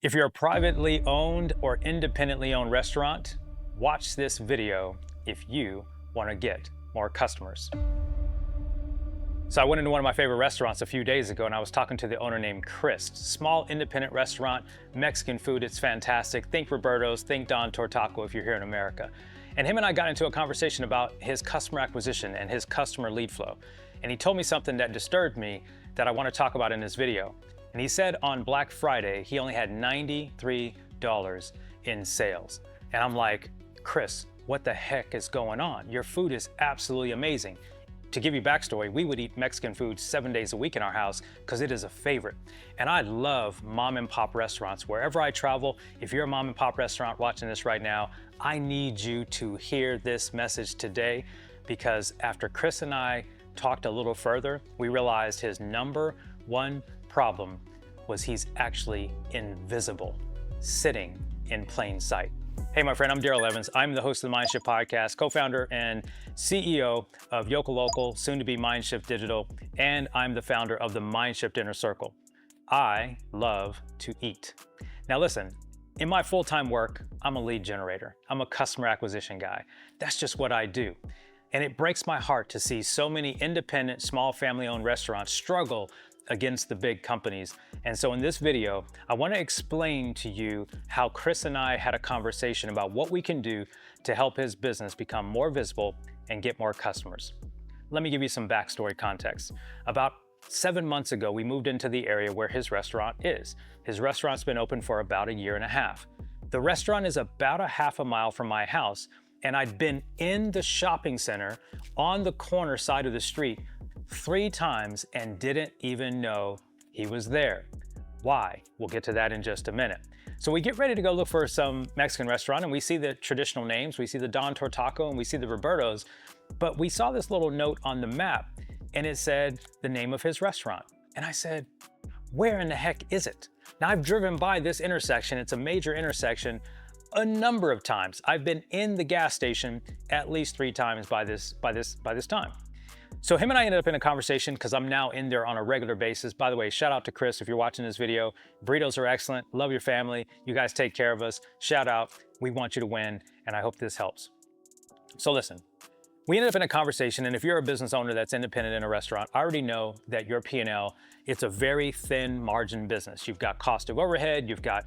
If you're a privately owned or independently owned restaurant, watch this video if you want to get more customers. So I went into one of my favorite restaurants a few days ago and I was talking to the owner named Chris. Small independent restaurant, Mexican food, it's fantastic. Think Roberto's, think Don Tortaco if you're here in America. And him and I got into a conversation about his customer acquisition and his customer lead flow. And he told me something that disturbed me that I want to talk about in this video. And he said on Black Friday, he only had $93 in sales. And I'm like, Chris, what the heck is going on? Your food is absolutely amazing. To give you backstory, we would eat Mexican food 7 days a week in our house because it is a favorite. And I love mom and pop restaurants. Wherever I travel, if you're a mom and pop restaurant watching this right now, I need you to hear this message today, because after Chris and I talked a little further, we realized his number one problem was he's actually invisible, sitting in plain sight. Hey, my friend, I'm Darrell Evans. I'm the host of the MindShift Podcast, co-founder and CEO of Yoka Local, soon to be MindShift Digital, and I'm the founder of the MindShift Inner Circle. I love to eat. Now listen, in my full-time work, I'm a lead generator. I'm a customer acquisition guy. That's just what I do. And it breaks my heart to see so many independent, small family-owned restaurants struggle against the big companies. And so in this video, I want to explain to you how Chris and I had a conversation about what we can do to help his business become more visible and get more customers. Let me give you some backstory context. About 7 months ago, we moved into the area where his restaurant is. His restaurant's been open for about a year and a half. The restaurant is about a half a mile from my house, and I'd been in the shopping center on the corner side of the street 3 times and didn't even know he was there. Why? We'll get to that in just a minute. So we get ready to go look for some Mexican restaurant and we see the traditional names. We see the Don Tortaco and we see the Roberto's, but we saw this little note on the map and it said the name of his restaurant. And I said, where in the heck is it? Now I've driven by this intersection. It's a major intersection a number of times. I've been in the gas station at least 3 times by this time. So him and I ended up in a conversation because I'm now in there on a regular basis. By the way, shout out to Chris if you're watching this video. Burritos are excellent. Love your family. You guys take care of us. Shout out. We want you to win, and I hope this helps. So listen, we ended up in a conversation, and if you're a business owner that's independent in a restaurant, I already know that your P&L, it's a very thin margin business. You've got cost of overhead, you've got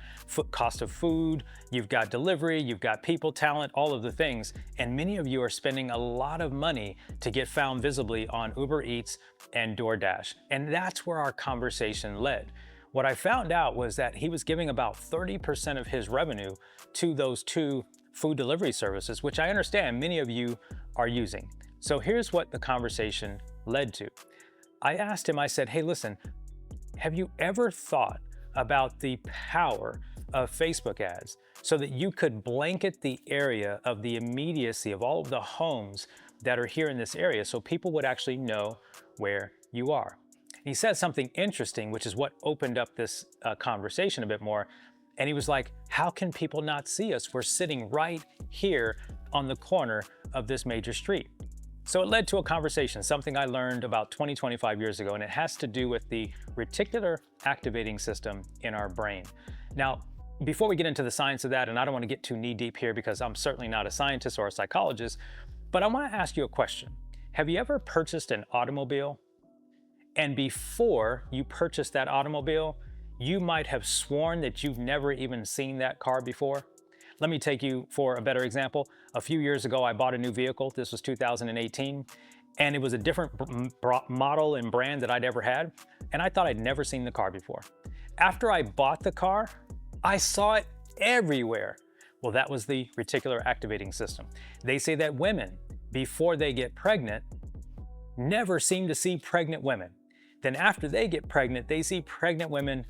cost of food, you've got delivery, you've got people, talent, all of the things. And many of you are spending a lot of money to get found visibly on Uber Eats and DoorDash. And that's where our conversation led. What I found out was that he was giving about 30% of his revenue to those 2 food delivery services, which I understand many of you are using. So here's what the conversation led to. I asked him, I said, hey, listen, have you ever thought about the power of Facebook ads so that you could blanket the area of the immediacy of all of the homes that are here in this area so people would actually know where you are? He said something interesting, which is what opened up this conversation a bit more. And he was like, how can people not see us? We're sitting right here on the corner of this major street. So it led to a conversation, something I learned about 25 years ago, and it has to do with the reticular activating system in our brain. Now, before we get into the science of that, and I don't want to get too knee deep here because I'm certainly not a scientist or a psychologist, but I want to ask you a question. Have you ever purchased an automobile? And before you purchased that automobile, you might have sworn that you've never even seen that car before. Let me take you for a better example. A few years ago, I bought a new vehicle. This was 2018, and it was a different model and brand that I'd ever had, and I thought I'd never seen the car before. After I bought the car, I saw it everywhere. Well, that was the reticular activating system. They say that women, before they get pregnant, never seem to see pregnant women. Then after they get pregnant, they see pregnant women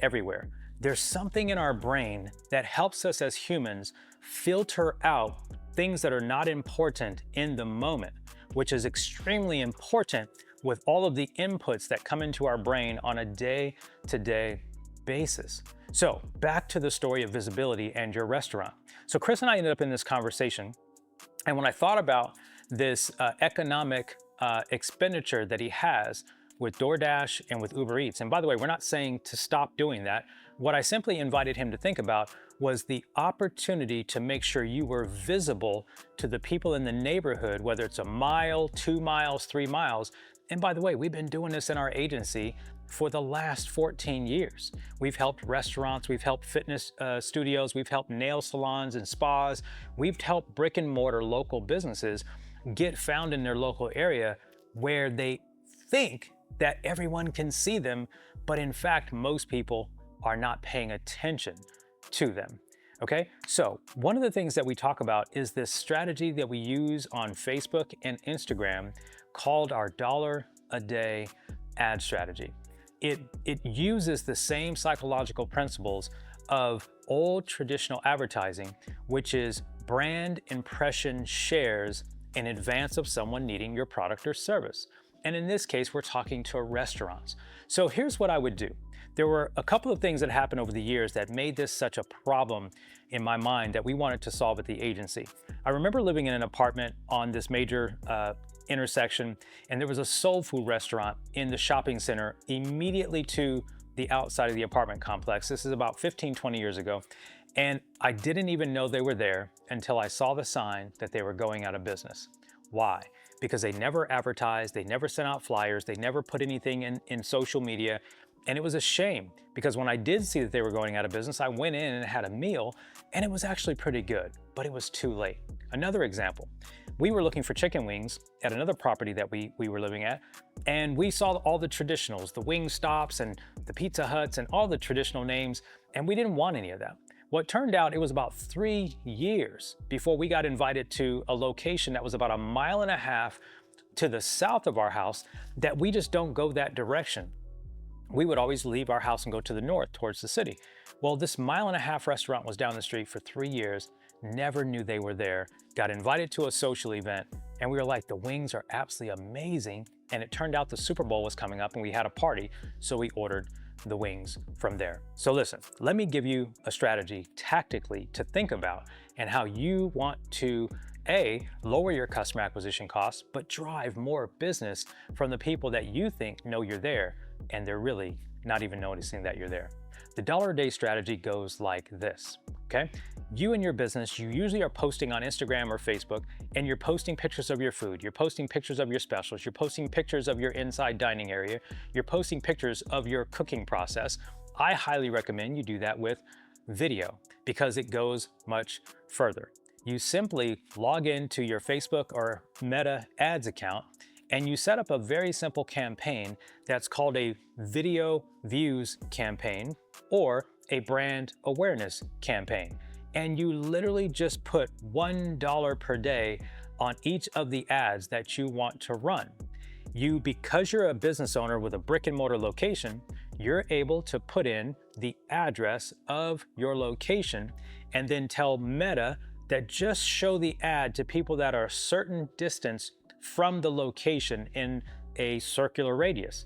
everywhere. There's something in our brain that helps us as humans filter out things that are not important in the moment, which is extremely important with all of the inputs that come into our brain on a day-to-day basis. So back to the story of visibility and your restaurant. So Chris and I ended up in this conversation, and when I thought about this economic expenditure that he has with DoorDash and with Uber Eats. And by the way, we're not saying to stop doing that. What I simply invited him to think about was the opportunity to make sure you were visible to the people in the neighborhood, whether it's a mile, 2 miles, 3 miles. And by the way, we've been doing this in our agency for the last 14 years. We've helped restaurants, we've helped fitness studios, we've helped nail salons and spas. We've helped brick and mortar local businesses get found in their local area where they think that everyone can see them, but in fact, most people are not paying attention to them. Okay, so one of the things that we talk about is this strategy that we use on Facebook and Instagram called our $1-a-day ad strategy. It uses the same psychological principles of old traditional advertising, which is brand impression shares in advance of someone needing your product or service. And in this case, we're talking to restaurants. So here's what I would do. There were a couple of things that happened over the years that made this such a problem in my mind that we wanted to solve at the agency. I remember living in an apartment on this major intersection, and there was a soul food restaurant in the shopping center immediately to the outside of the apartment complex. This is about 15, 20 years ago. And I didn't even know they were there until I saw the sign that they were going out of business. Why? Because they never advertised, they never sent out flyers, they never put anything in social media. And it was a shame because when I did see that they were going out of business, I went in and had a meal and it was actually pretty good, but it was too late. Another example, we were looking for chicken wings at another property that we were living at, and we saw all the traditionals, the Wing Stops and the Pizza Huts and all the traditional names, and we didn't want any of that. Well, it turned out it was about 3 years before we got invited to a location that was about 1.5 miles to the south of our house that we just don't go that direction. We would always leave our house and go to the north towards the city. Well, this 1.5 mile restaurant was down the street for 3 years, never knew they were there, got invited to a social event, and we were like, the wings are absolutely amazing. And it turned out the Super Bowl was coming up and we had a party, so we ordered the wings from there. So listen, let me give you a strategy tactically to think about and how you want to lower your customer acquisition costs, but drive more business from the people that you think know you're there and they're really not even noticing that you're there. The $1-a-day strategy goes like this, okay? You and your business, you usually are posting on Instagram or Facebook, and you're posting pictures of your food, you're posting pictures of your specials, you're posting pictures of your inside dining area, you're posting pictures of your cooking process. I highly recommend you do that with video because it goes much further. You simply log into your Facebook or Meta ads account and you set up a very simple campaign that's called a video views campaign or a brand awareness campaign. And you literally just put $1 per day on each of the ads that you want to run. Because you're a business owner with a brick and mortar location, you're able to put in the address of your location and then tell Meta that just show the ad to people that are a certain distance from the location in a circular radius.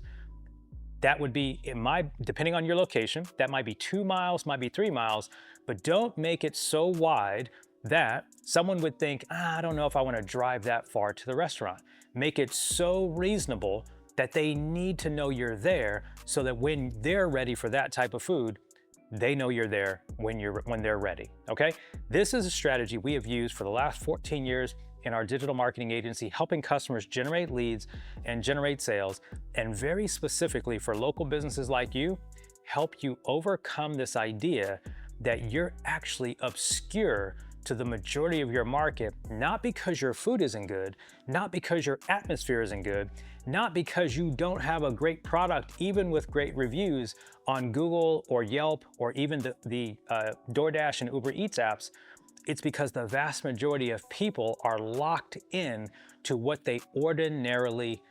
That would be, depending on your location, that might be 2 miles, might be 3 miles, but don't make it so wide that someone would think, I don't know if I want to drive that far to the restaurant. Make it so reasonable that they need to know you're there so that when they're ready for that type of food, they know you're there when they're ready, okay? This is a strategy we have used for the last 14 years in our digital marketing agency, helping customers generate leads and generate sales, and very specifically for local businesses like you, help you overcome this idea that you're actually obscure to the majority of your market, not because your food isn't good, not because your atmosphere isn't good, not because you don't have a great product, even with great reviews on Google or Yelp or even the DoorDash and Uber Eats apps. It's because the vast majority of people are locked in to what they ordinarily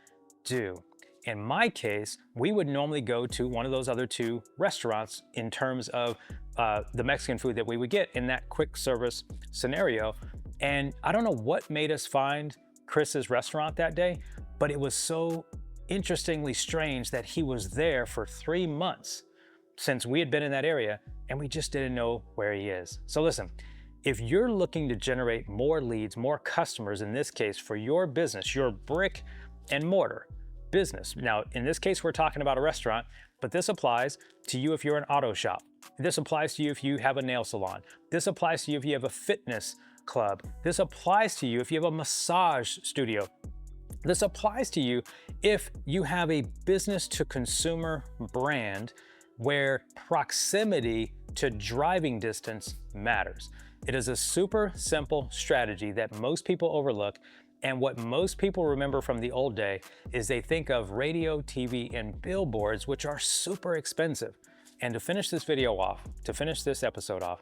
do. In my case, we would normally go to one of those other two restaurants in terms of the Mexican food that we would get in that quick service scenario. And I don't know what made us find Chris's restaurant that day, but it was so interestingly strange that he was there for 3 months since we had been in that area and we just didn't know where he is. So listen, if you're looking to generate more leads, more customers, in this case for your business, your brick and mortar business. Now, in this case, we're talking about a restaurant, but this applies to you if you're an auto shop. This applies to you if you have a nail salon. This applies to you if you have a fitness club. This applies to you if you have a massage studio. This applies to you if you have a business to consumer brand where proximity to driving distance matters. It is a super simple strategy that most people overlook. And what most people remember from the old day is they think of radio, TV, and billboards, which are super expensive. And to finish this video off, to finish this episode off,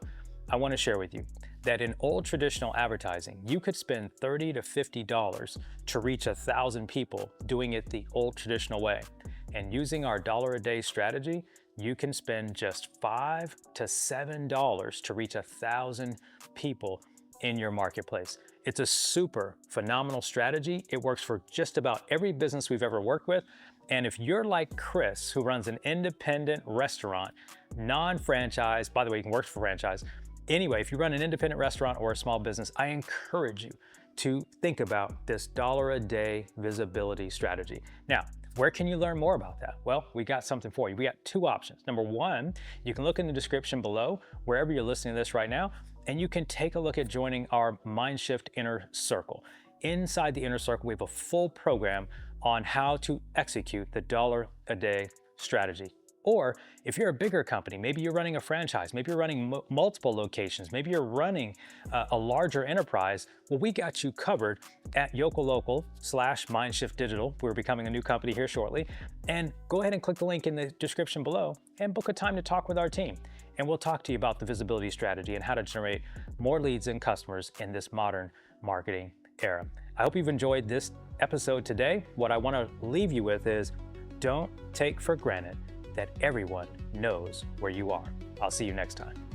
I want to share with you that in old traditional advertising, you could spend $30 to $50 to reach 1,000 people doing it the old traditional way. And using our dollar a day strategy, you can spend just $5 to $7 to reach 1,000 people in your marketplace. It's a super phenomenal strategy. It works for just about every business we've ever worked with. And if you're like Chris, who runs an independent restaurant, non-franchise, by the way, you can work for franchise. Anyway, if you run an independent restaurant or a small business, I encourage you to think about this dollar a day visibility strategy. Now, where can you learn more about that? Well, we got something for you. We got two options. Number one, you can look in the description below, wherever you're listening to this right now, and you can take a look at joining our MindShift Inner Circle. Inside the Inner Circle, we have a full program on how to execute the dollar a day strategy. Or if you're a bigger company, maybe you're running a franchise, maybe you're running multiple locations, maybe you're running a larger enterprise, well, we got you covered at YocoLocal/MindShift Digital. We're becoming a new company here shortly. And go ahead and click the link in the description below and book a time to talk with our team. And we'll talk to you about the visibility strategy and how to generate more leads and customers in this modern marketing era. I hope you've enjoyed this episode today. What I want to leave you with is don't take for granted that everyone knows where you are. I'll see you next time.